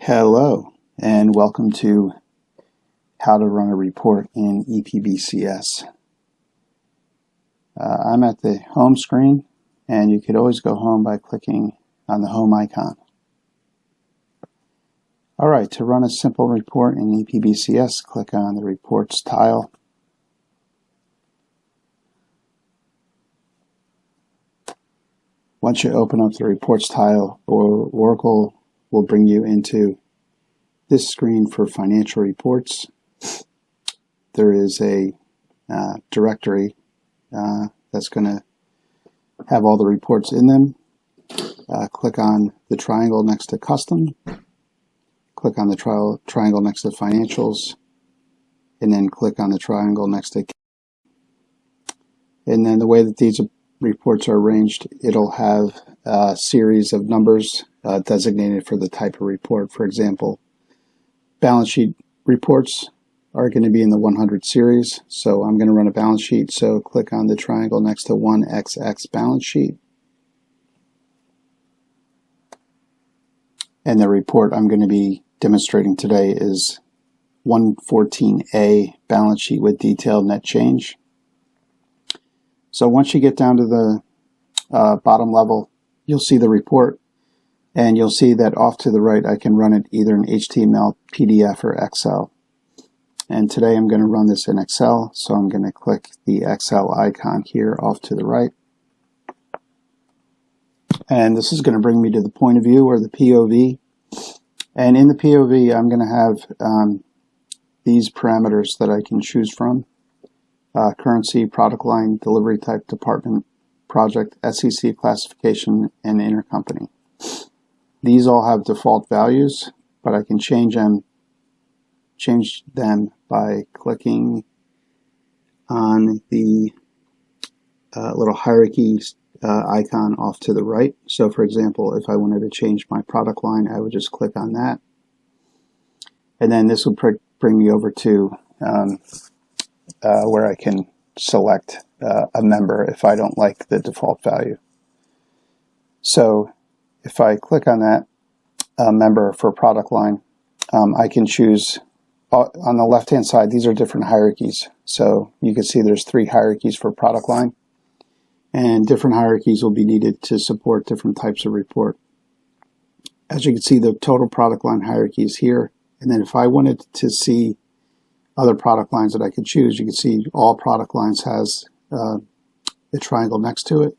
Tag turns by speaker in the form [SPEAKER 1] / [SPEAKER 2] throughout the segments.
[SPEAKER 1] Hello, and welcome to how to run a report in EPBCS. I'm at the home screen, and you could always go home by clicking on the home icon. All right, to run a simple report in EPBCS, click on the Reports tile. Once you open up the Reports tile, Oracle will bring you into this screen for financial reports. There is a directory that's going to have all the reports in them. Click on the triangle next to Custom. Click on the triangle next to Financials, and then click on the triangle next to. And then the way that these reports are arranged, it'll have a series of numbers designated for the type of report. For example, balance sheet reports are going to be in the 100 series, so I'm going to run a balance sheet, so click on the triangle next to 1XX balance sheet. And the report I'm going to be demonstrating today is 114A balance sheet with detailed net change. So once you get down to the bottom level, you'll see the report, and you'll see that off to the right I can run it either in HTML, PDF, or Excel. And today I'm going to run this in Excel, so I'm going to click the Excel icon here off to the right. And this is going to bring me to the point of view, or the POV. And in the POV I'm going to have these parameters that I can choose from. Currency, product line, delivery type, department, project, SEC classification, and intercompany. These all have default values, but I can change them by clicking on the little hierarchy icon off to the right. So for example, if I wanted to change my product line, I would just click on that. And then this will bring me over to where I can select a member if I don't like the default value. So if I click on that member for product line, I can choose on the left hand side. These are different hierarchies, so you can see there's 3 hierarchies for product line, and different hierarchies will be needed to support different types of report. As you can see, the total product line hierarchy is here, and then if I wanted to see other product lines that I could choose, you can see all product lines has a triangle next to it.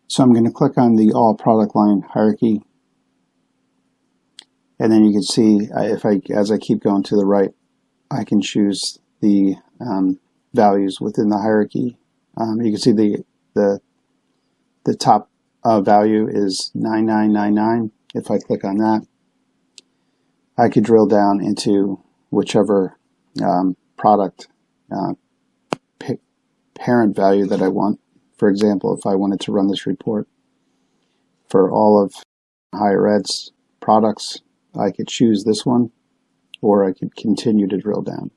[SPEAKER 1] So I'm going to click on the all product line hierarchy, and then you can see as I keep going to the right, I can choose the values within the hierarchy. You can see the top value is 9999. If I click on that, I could drill down into whichever product parent value that I want. For example, if I wanted to run this report for all of higher ed's products, I could choose this one, or I could continue to drill down.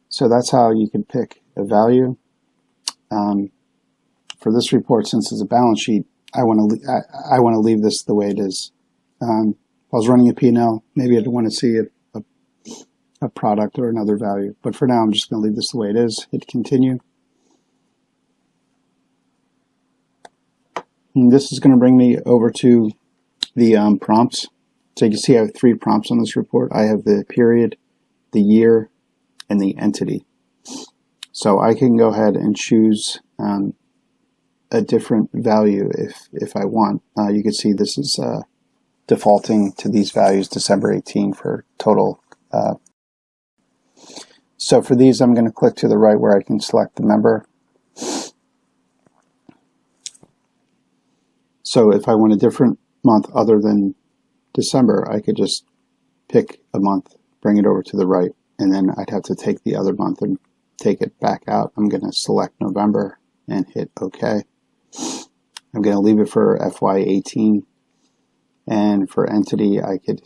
[SPEAKER 1] So that's how you can pick a value. For this report, since it's a balance sheet, I want to leave this the way it is. If I was running a P&L, maybe I'd want to see a product or another value. But for now, I'm just going to leave this the way it is. Hit continue. And this is going to bring me over to the prompts. So you can see I have 3 prompts on this report. I have the period, the year, and the entity. So I can go ahead and choose a different value if I want. You can see this is defaulting to these values, December 18 for total. So for these, I'm going to click to the right where I can select the member. So if I want a different month other than December, I could just pick a month, bring it over to the right, and then I'd have to take the other month and take it back out. I'm going to select November and hit OK. I'm going to leave it for FY18. And for entity, I could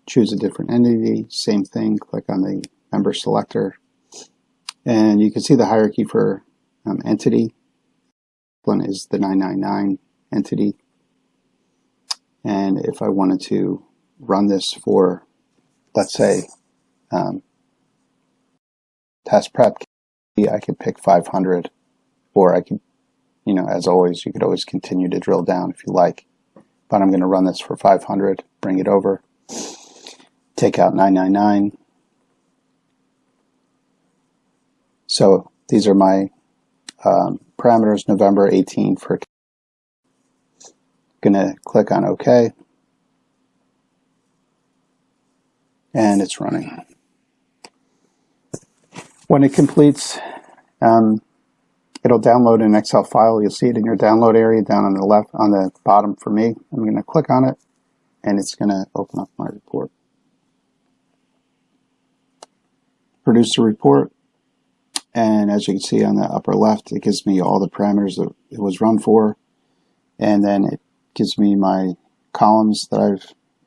[SPEAKER 1] choose a different entity. Same thing, click on the member selector. And you can see the hierarchy for entity. One is the 999 entity. And if I wanted to run this for, let's say, test prep, I could pick 500, or I could, as always, you could always continue to drill down if you like. But I'm going to run this for 500, bring it over, take out 999. So these are my parameters, November 18 for. Going to click on OK, and it's running. When it completes, it'll download an Excel file. You'll see it in your download area down on the left, on the bottom for me. I'm going to click on it, and it's going to open up my report. Produce a report, and as you can see on the upper left, it gives me all the parameters that it was run for, and then it gives me my columns that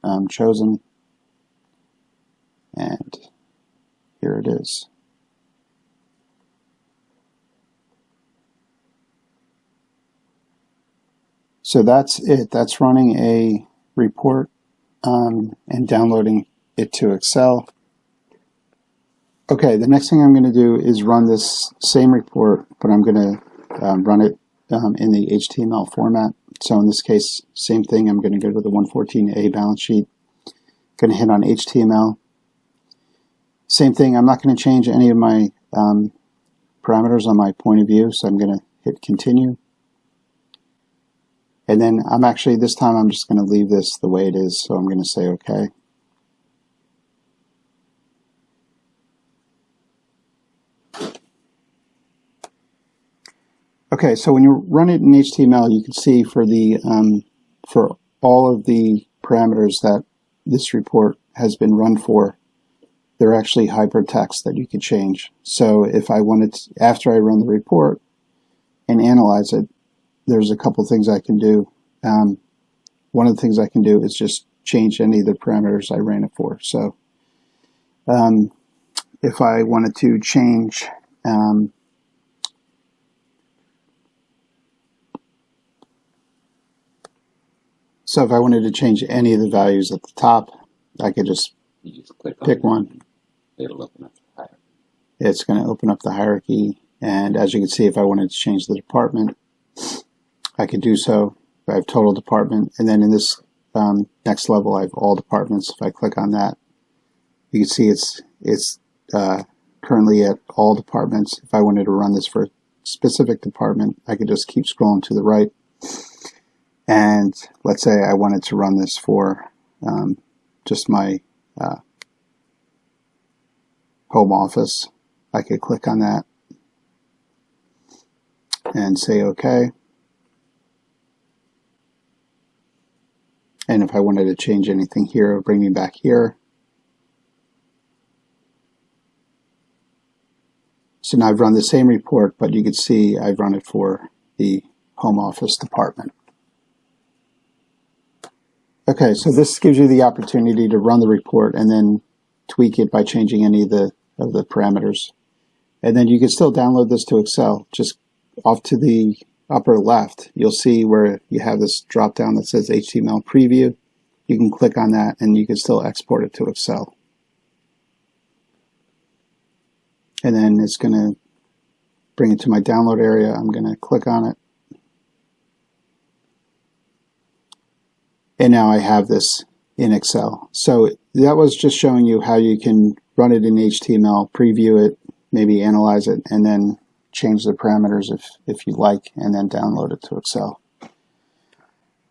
[SPEAKER 1] I've chosen, and here it is. So that's it. That's running a report and downloading it to Excel. Okay, the next thing I'm going to do is run this same report, but I'm going to run it in the HTML format. So in this case, same thing. I'm going to go to the 114A balance sheet. Going to hit on HTML. Same thing. I'm not going to change any of my parameters on my point of view, so I'm going to hit continue. And then this time I'm just going to leave this the way it is, so I'm going to say OK. Okay, so when you run it in HTML, you can see for all of the parameters that this report has been run for, they're actually hypertext that you could change. So if I wanted to, after I run the report and analyze it, there's a couple things I can do. One of the things I can do is just change any of the parameters I ran it for. So if I wanted to change if I wanted to change any of the values at the top, I could just pick one.
[SPEAKER 2] It'll open up the hierarchy.
[SPEAKER 1] It's going to open up the hierarchy, and as you can see, if I wanted to change the department, I could do so. I have total department, and then in this next level, I have all departments. If I click on that, you can see it's currently at all departments. If I wanted to run this for a specific department, I could just keep scrolling to the right. And let's say I wanted to run this for just my home office. I could click on that and say OK. And if I wanted to change anything here, it would bring me back here. So now I've run the same report, but you can see I've run it for the home office department. Okay, so this gives you the opportunity to run the report and then tweak it by changing any of the parameters. And then you can still download this to Excel. Just off to the upper left, you'll see where you have this drop down that says HTML preview. You can click on that and you can still export it to Excel. And then it's going to bring it to my download area. I'm going to click on it. And now I have this in Excel. So that was just showing you how you can run it in HTML, preview it, maybe analyze it, and then change the parameters if you like, and then download it to Excel.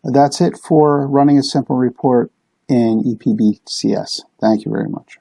[SPEAKER 1] That's it for running a simple report in EPBCS. Thank you very much.